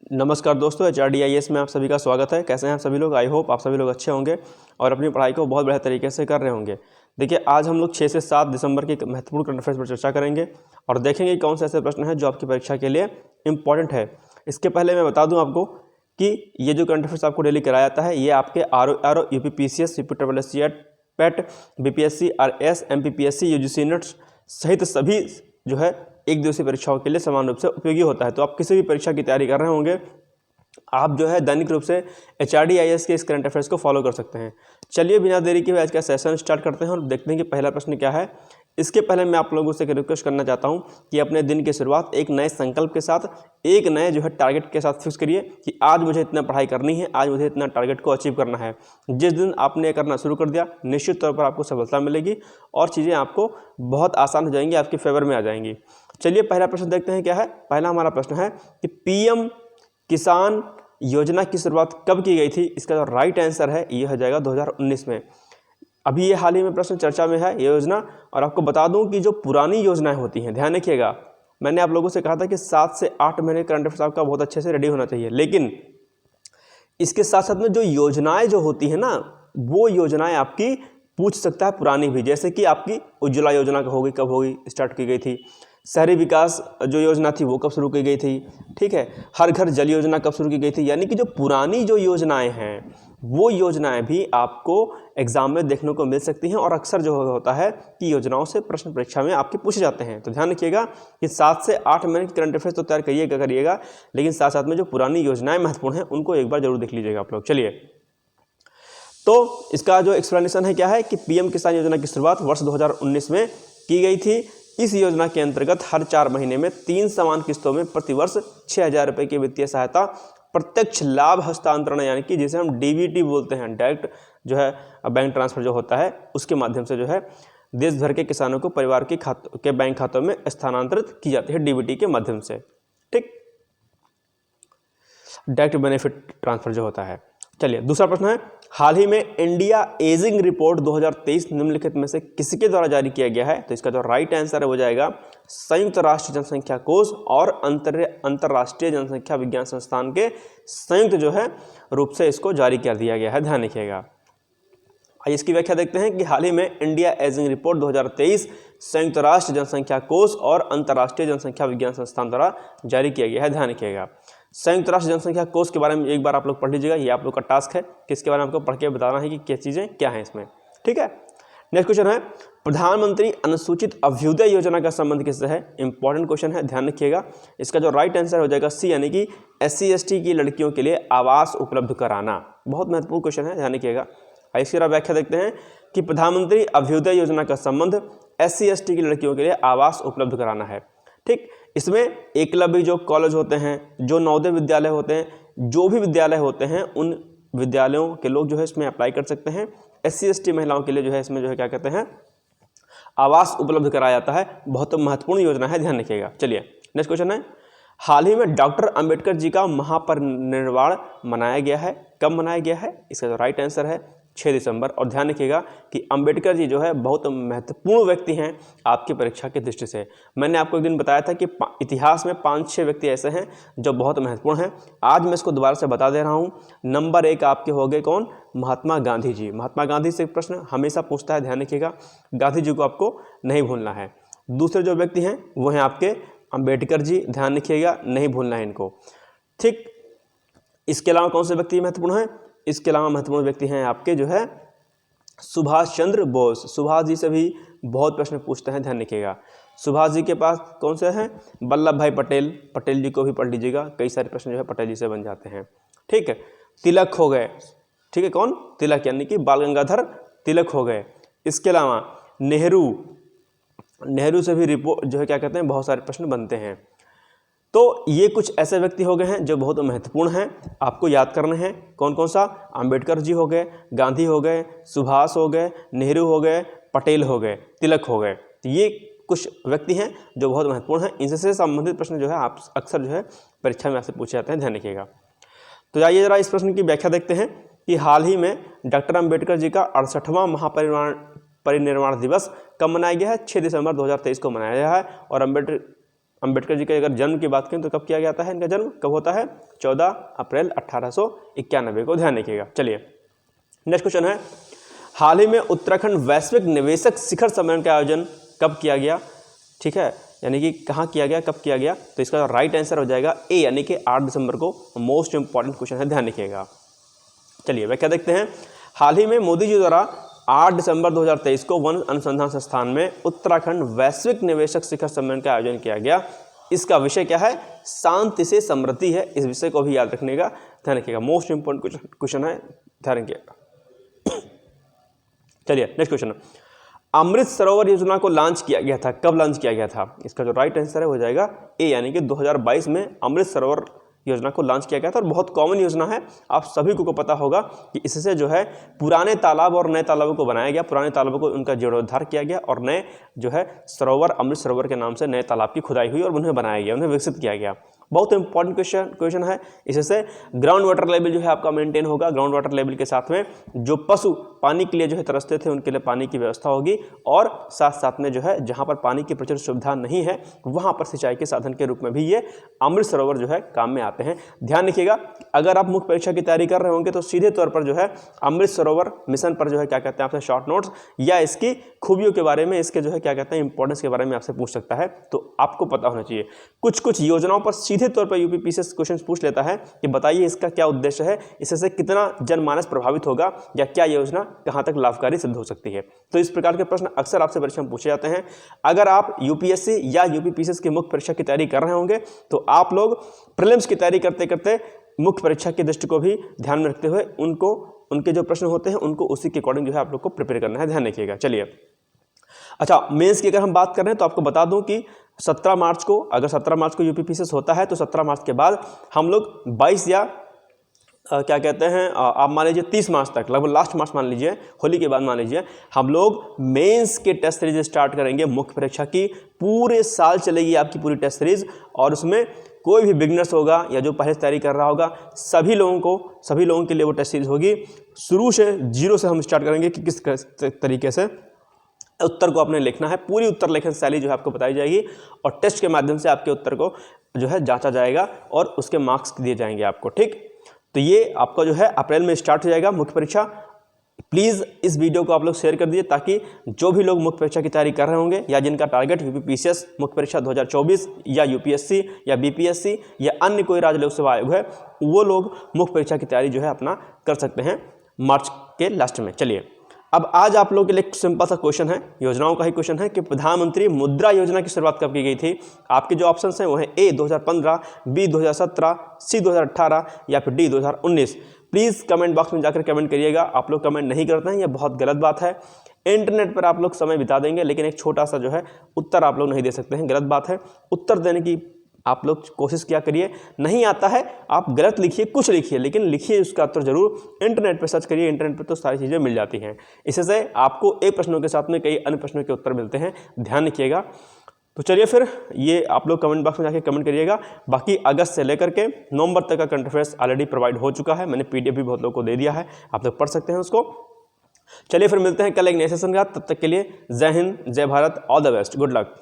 नमस्कार दोस्तों, HRDIS में आप सभी का स्वागत है। कैसे हैं आप सभी लोग? आई होप आप सभी लोग अच्छे होंगे और अपनी पढ़ाई को बहुत बढ़िया तरीके से कर रहे होंगे। देखिए, आज हम लोग 6 से 7 दिसंबर के महत्वपूर्ण करंट अफेयर्स पर चर्चा करेंगे और देखेंगे कौन से ऐसे प्रश्न हैं जो आपकी परीक्षा के लिए इंपॉर्टेंट है। इसके पहले मैं बता दूँ आपको कि ये जो करंट अफेयर्स आपको डेली कराया जाता है, ये आपके RO, UPPCS, UPSSC, PET, BPSC, RS, MPPSC, UGC net सहित सभी जो है एक दिवसीय परीक्षाओं के लिए समान रूप से उपयोगी होता है। तो आप किसी भी परीक्षा की तैयारी कर रहे होंगे, आप जो है दैनिक रूप से HRDIS के इस करंट अफेयर्स को फॉलो कर सकते हैं। चलिए बिना देरी के आज का सेशन स्टार्ट करते हैं और देखते हैं कि पहला प्रश्न क्या है। इसके पहले मैं आप लोगों से एक रिक्वेस्ट करना चाहता हूं कि अपने दिन की शुरुआत एक नए संकल्प के साथ, एक नए जो है टारगेट के साथ फिक्स करिए कि आज मुझे इतना पढ़ाई करनी है, आज मुझे इतना टारगेट को अचीव करना है। जिस दिन आपने ये करना शुरू कर दिया, निश्चित तौर पर आपको सफलता मिलेगी और चीज़ें आपको बहुत आसान हो जाएंगी, आपके फेवर में आ जाएंगी। चलिए पहला प्रश्न देखते हैं क्या है। पहला हमारा प्रश्न है कि PM किसान योजना की शुरुआत कब की गई थी? इसका जो राइट आंसर है ये हो जाएगा 2019 में। अभी ये हाल ही में प्रश्न चर्चा में है ये योजना। और आपको बता दूं कि जो पुरानी योजनाएं होती हैं, ध्यान रखिएगा, मैंने आप लोगों से कहा था कि 7 से 8 महीने करंट अफेयर्स आपका बहुत अच्छे से रेडी होना चाहिए, लेकिन इसके साथ साथ में जो योजनाएं जो होती है ना, वो योजनाएं आपकी पूछ सकता है पुरानी भी। जैसे कि आपकी उज्ज्वला योजना कब होगी, स्टार्ट की गई थी। शहरी विकास जो योजना थी वो कब शुरू की गई थी, ठीक है। हर घर जल योजना कब शुरू की गई थी। यानी कि जो पुरानी जो योजनाएं हैं, वो योजनाएं भी आपको एग्जाम में देखने को मिल सकती हैं और अक्सर जो होता है कि योजनाओं से प्रश्न परीक्षा में आपके पूछे जाते हैं। तो ध्यान रखिएगा कि 7 से 8 महीने की करंट अफेयर्स तो तैयार करिएगा, लेकिन साथ साथ में जो पुरानी योजनाएं महत्वपूर्ण हैं उनको एक बार जरूर देख लीजिएगा आप लोग। चलिए, तो इसका जो एक्सप्लेनेशन है क्या है कि PM किसान योजना की शुरुआत वर्ष 2019 में की गई थी। इस योजना के अंतर्गत हर 4 महीने में 3 समान किस्तों में प्रतिवर्ष 6,000 रुपये की वित्तीय सहायता, प्रत्यक्ष लाभ हस्तांतरण यानी कि जिसे हम DBT बोलते हैं, डायरेक्ट जो है बैंक ट्रांसफर जो होता है, उसके माध्यम से जो है देश भर के किसानों को परिवार के बैंक खातों में स्थानांतरित की जाती है DBT के माध्यम से, ठीक, डायरेक्ट बेनिफिट ट्रांसफर जो होता है। चलिए दूसरा प्रश्न है, हाल ही में इंडिया एजिंग रिपोर्ट 2023 निम्नलिखित में से किसके द्वारा जारी किया गया है? तो इसका जो राइट आंसर है वो जाएगा संयुक्त राष्ट्र जनसंख्या कोष और अंतर्राष्ट्रीय जनसंख्या विज्ञान संस्थान के संयुक्त जो है रूप से इसको जारी कर दिया गया है। ध्यान रखिएगा। आइए इसकी व्याख्या देखते हैं कि हाल ही में इंडिया एजिंग रिपोर्ट 2023 संयुक्त राष्ट्र जनसंख्या कोष और अंतर्राष्ट्रीय जनसंख्या विज्ञान संस्थान द्वारा जारी किया गया है। ध्यान रखिएगा। संयुक्त राष्ट्र जनसंख्या कोष के बारे में एक बार आप लोग पढ़ लीजिएगा, ये आप लोग का टास्क है कि इसके बारे में आपको पढ़ के बताना है कि क्या चीज़ें क्या हैं इसमें, ठीक है। नेक्स्ट क्वेश्चन है, प्रधानमंत्री अनुसूचित अभ्युदय योजना का संबंध किससे है? इंपॉर्टेंट क्वेश्चन है, ध्यान रखिएगा। इसका जो राइट आंसर हो जाएगा C, यानी कि SC ST की लड़कियों के लिए आवास उपलब्ध कराना। बहुत महत्वपूर्ण क्वेश्चन है, ध्यान रखिएगा। इसकी व्याख्या देखते हैं कि प्रधानमंत्री अभ्युदय योजना का संबंध SC ST की लड़कियों के लिए आवास उपलब्ध कराना है, ठीक। इसमें एकलव्य जो कॉलेज होते हैं, जो नवोदय विद्यालय होते हैं, जो भी विद्यालय होते हैं, उन विद्यालयों के लोग जो है इसमें अप्लाई कर सकते हैं। SC ST महिलाओं के लिए जो है इसमें जो है क्या कहते हैं, आवास उपलब्ध कराया जाता है। बहुत महत्वपूर्ण योजना है, ध्यान रखिएगा। चलिए नेक्स्ट क्वेश्चन है, हाल ही में डॉक्टर अंबेडकर जी का महापरिनिर्वाण मनाया गया है। कब मनाया गया है? इसका जो राइट आंसर है 6 दिसंबर। और ध्यान रखिएगा कि अंबेडकर जी जो है बहुत महत्वपूर्ण व्यक्ति हैं आपकी परीक्षा की दृष्टि से। मैंने आपको एक दिन बताया था कि इतिहास में 5-6 व्यक्ति ऐसे हैं जो बहुत महत्वपूर्ण हैं। आज मैं इसको दोबारा से बता दे रहा हूँ। नंबर 1 आपके हो गए कौन? महात्मा गांधी जी। महात्मा गांधी से प्रश्न हमेशा पूछता है, ध्यान रखिएगा, गांधी जी को आपको नहीं भूलना है। दूसरे जो व्यक्ति हैं वो हैं आपके अंबेडकर जी, ध्यान रखिएगा, नहीं भूलना है इनको, ठीक। इसके अलावा कौन से व्यक्ति महत्वपूर्ण हैं? इसके अलावा महत्वपूर्ण व्यक्ति हैं आपके जो है सुभाष चंद्र बोस। सुभाष जी से भी बहुत प्रश्न पूछते हैं, ध्यान रखिएगा। सुभाष जी के पास कौन से हैं? वल्लभ भाई पटेल। पटेल जी को भी पढ़ लीजिएगा, कई सारे प्रश्न जो है पटेल जी से बन जाते हैं, ठीक है। तिलक हो गए, ठीक है, कौन? तिलक, यानी कि बाल गंगाधर तिलक हो गए। इसके अलावा नेहरू से भी रिपोर्ट जो है क्या कहते हैं, बहुत सारे प्रश्न बनते हैं। तो ये कुछ ऐसे व्यक्ति हो गए हैं जो बहुत महत्वपूर्ण हैं, आपको याद करने हैं। कौन कौन सा? अंबेडकर जी हो गए, गांधी हो गए, सुभाष हो गए, नेहरू हो गए, पटेल हो गए, तिलक हो गए। तो ये कुछ व्यक्ति हैं जो बहुत महत्वपूर्ण हैं। इनसे संबंधित प्रश्न जो है आप अक्सर जो है परीक्षा में आपसे पूछे जाते हैं, ध्यान रखिएगा। तो आइए जरा इस प्रश्न की व्याख्या देखते हैं कि हाल ही में डॉक्टर अंबेडकर जी का 68वां महापरिनिर्वाण दिवस कब मनाया गया है? 6 दिसंबर 2023 को मनाया गया है। और अंबेडकर जी के अगर जन्म की बात करें तो कब किया जाता है, इनका जन्म कब होता है, 14 अप्रैल 1891 को, ध्यान रखिएगा। चलिए नेक्स्ट क्वेश्चन है, हाल ही में उत्तराखंड वैश्विक निवेशक शिखर सम्मेलन का आयोजन कब किया गया, ठीक है, यानी कि कहाँ किया गया, कब किया गया, तो इसका राइट आंसर हो जाएगा ए, यानी कि 8 दिसंबर को। मोस्ट इंपॉर्टेंट क्वेश्चन है, ध्यान रखिएगा। चलिए व्याख्या देखते हैं। हाल ही में मोदी जी द्वारा 8 दिसंबर 2023 को वन अनुसंधान संस्थान में उत्तराखंड वैश्विक निवेशक शिखर सम्मेलन का आयोजन किया गया। इसका विषय क्या है, शांति से समृद्धि है। इस विषय को भी याद रखने का ध्यान रखिएगा, मोस्ट इंपॉर्टेंट क्वेश्चन है, ध्यान रखिएगा। चलिए नेक्स्ट क्वेश्चन, अमृत सरोवर योजना को लॉन्च किया गया था, कब लॉन्च किया गया था, इसका जो राइट आंसर है हो जाएगा ए, यानी कि 2022 में अमृत सरोवर योजना को लॉन्च किया गया था। और बहुत कॉमन योजना है, आप सभी को पता होगा कि इससे जो है पुराने तालाब और नए तालाबों को बनाया गया, पुराने तालाबों को उनका जीर्णोद्धार किया गया और नए जो है सरोवर, अमृत सरोवर के नाम से नए तालाब की खुदाई हुई और उन्हें बनाया गया, उन्हें विकसित किया गया। बहुत इंपॉर्टेंट क्वेश्चन है। इससे ग्राउंड वाटर लेवल जो है आपका मेंटेन होगा। ग्राउंड वाटर लेवल के साथ में जो पशु पानी के लिए जो है तरसते थे उनके लिए पानी की व्यवस्था होगी, और साथ साथ में जो है जहाँ पर पानी की प्रचुर सुविधा नहीं है वहाँ पर सिंचाई के साधन के रूप में भी ये अमृत सरोवर जो है काम में आते हैं। ध्यान रखिएगा, अगर आप मुख्य परीक्षा की तैयारी कर रहे होंगे तो सीधे तौर पर जो है अमृत सरोवर मिशन पर जो है क्या कहते हैं आपसे शॉर्ट नोट्स या इसकी खूबियों के बारे में, इसके जो है क्या कहते हैं इंपॉर्टेंस के बारे में आपसे पूछ सकता है, तो आपको पता होना चाहिए। कुछ योजनाओं पर सीधे तौर पर यूपी पीसीएस क्वेश्चन पूछ लेता है कि बताइए इसका क्या उद्देश्य है, इससे कितना जनमानस प्रभावित होगा या क्या योजना कहां तक लाभकारी सिद्ध हो सकती है। तो इस प्रकार के प्रश्न अक्सर आपसे परीक्षा में पूछे जाते हैं। अगर आप यूपीएससी या यूपी पीसीएस की मुख्य परीक्षा की तैयारी कर रहे होंगे तो आप लोग प्रीलिम्स की तैयारी करते करते मुख्य परीक्षा की दृष्टि को भी ध्यान में रखते हुए उनके जो प्रश्न होते हैं उनको उसी के अकॉर्डिंग जो है आप लोग को प्रिपेयर करना है, ध्यान रखिएगा। चलिए अच्छा, मेंस की अगर हम बात कर रहे हैं तो आपको बता दूं कि 17 मार्च को, अगर 17 मार्च को यूपी पीसीएस होता है तो 17 मार्च के बाद हम लोग 22 या क्या कहते हैं आप मान लीजिए 30 मार्च तक, लगभग लास्ट मार्च मान लीजिए, होली के बाद मान लीजिए, हम लोग मेंस के टेस्ट सीरीज स्टार्ट करेंगे। मुख्य परीक्षा की पूरे साल चलेगी आपकी पूरी टेस्ट सीरीज, और उसमें कोई भी बिगनर्स होगा या जो पहले से तैयारी कर रहा होगा सभी लोगों के लिए वो टेस्ट सीरीज होगी। शुरू से जीरो से हम स्टार्ट करेंगे कि किस तरीके से उत्तर को आपने लिखना है। पूरी उत्तर लेखन शैली जो है आपको बताई जाएगी और टेस्ट के माध्यम से आपके उत्तर को जो है जांचा जाएगा और उसके मार्क्स दिए जाएंगे आपको, ठीक। तो ये आपका जो है अप्रैल में स्टार्ट हो जाएगा मुख्य परीक्षा। प्लीज़ इस वीडियो को आप लोग शेयर कर दीजिए ताकि जो भी लोग मुख्य परीक्षा की तैयारी कर रहे होंगे या जिनका टारगेट यूपी पीसीएस मुख्य परीक्षा 2024 या यूपीएससी या बीपीएससी या अन्य कोई राज्य लोक सेवा आयोग है, वो लोग मुख्य परीक्षा की तैयारी जो है अपना कर सकते हैं मार्च के लास्ट में। चलिए अब आज आप लोगों के लिए एक सिंपल सा क्वेश्चन है, योजनाओं का ही क्वेश्चन है कि प्रधानमंत्री मुद्रा योजना की शुरुआत कब की गई थी। आपके जो ऑप्शंस हैं वो हैं ए 2015, बी 2017, सी 2018 या फिर डी 2019। प्लीज़ कमेंट बॉक्स में जाकर कमेंट करिएगा। आप लोग कमेंट नहीं करते हैं, ये बहुत गलत बात है। इंटरनेट पर आप लोग समय बिता देंगे लेकिन एक छोटा सा जो है उत्तर आप लोग नहीं दे सकते हैं, गलत बात है। उत्तर देने की आप लोग कोशिश किया करिए। नहीं आता है आप गलत लिखिए, कुछ लिखिए, लेकिन लिखिए उसका उत्तर जरूर। इंटरनेट पर सर्च करिए, इंटरनेट पर तो सारी चीज़ें मिल जाती हैं। इससे आपको एक प्रश्नों के साथ में कई अन्य प्रश्नों के उत्तर मिलते हैं, ध्यान रखिएगा। तो चलिए फिर ये आप लोग कमेंट बॉक्स में जाके कमेंट करिएगा। बाकी अगस्त से लेकर के नवंबर तक का करंट अफेयर्स ऑलरेडी प्रोवाइड हो चुका है, मैंने पीडीएफ भी बहुत लोगों को दे दिया है, आप लोग पढ़ सकते हैं उसको। चलिए फिर मिलते हैं कल एक नए सेशन का, तब तक के लिए जय हिंद, जय Bharat, all the best, good luck.